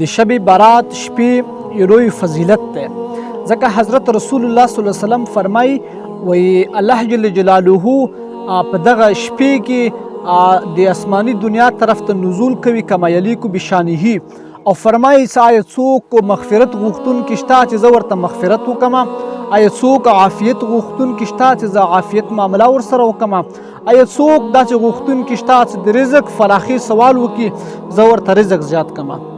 د شب برات شپې یو لوی فضیلت دی، ځکه حضرت رسول الله صلی الله علیه وسلم فرمایي وایي الله جل جلاله په دغه شپې کې د آسماني دنیا طرف ته نزول کوي کما یلیکو بشانه، او فرمایي چې آیا څوک مغفرت غوښتونکی شته چې زه ورته مغفرت وکړم، آیا څوک عافیت غوښتونکی شته چې زه عافیت معامله ورسره وکړم، آیا څوک داسې غوښتونکی شته چې د رزق فراخي سوال وکړي زه ورته رزق زیات کړم.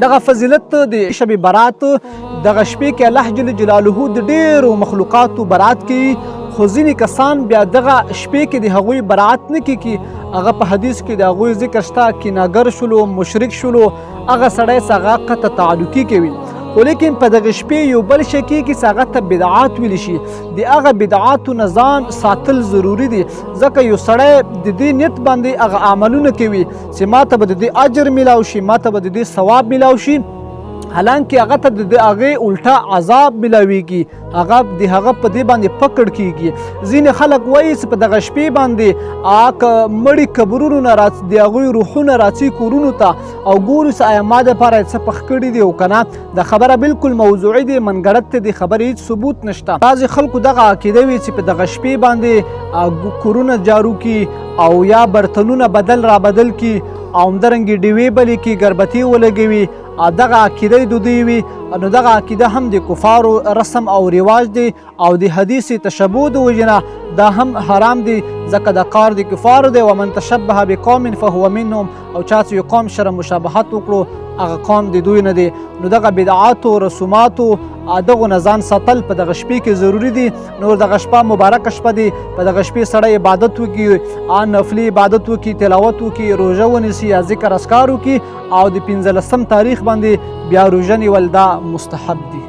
دغه فضیلت د شب برات دغه شپې کې الله جل جلاله د ډېرو مخلوقاتو برات کوي، خو ځینې کسان بیا دغه شپې کې د هغوی برات نه کوي. هغه په حدیث کې د هغوی ذکر شته کیناګر شولو، مشرک شولو، هغه سړی چې هغه قطع تعلقي کوي. خو لیکن په دغه شپې یو بل شی کېږي چې هغه ته بدعات ویلی شي، د هغه بدعاتو نه ځان ساتل ضروري دي، ځکه یو سړی د دې نیت باندې هغه عملونه کوي چې ما ته به د دې اجر میلاو شي، ما ته به د دې ثواب میلاو شي، حالانکه هغه ته د هغې الټا عذاب میلاویږي، هغه د هغه په دې باندې پکړ کیږي. ځینې خلک وایي چې په دغه شپې باندې مړي قبرونو نه د هغوی روحونه راځي کورونو ته او ګورو چې آیا ما دپاره څه پخ کړي دي او که نه. دا خبره بالکل موضوعي دی، منګړت دی، د خبرې هیڅ ثبوت نشته. بعضې خلکو دغه عقیده وي چې په دغه شپې باندې کورونه جارو کي او یا برتنونه بدل را بدل کي او همدارنګې ډیوې بلې کي، ګربتې ولګوي، دغه عقیده د دوی وي. نو دغه عقیده هم د کفارو رسم او رواج دی او د حدیث تشبه د وجې نه دا هم حرام دی، ځکه دا کار د کفارو دی. ومن تشبه بقوم فهو منهم، او چا چې یو قوم سره مشابهت وکړو هغه قوم د دوی نه دی. نو دغه بدعاتو رسوماتو دغو نه ځان ساتل په دغه شپې کې ضروري دي. نور دغه شپه مبارکه شپه دی، په دغه شپې سړی عبادت وکړي، نفلي عبادت وکړي، تلاوت وکړي، روژه ونیسي یا ذکر اذکار وکړي، او د 15 تاریخ باندې بیا روژه نیول دا مستحب دي.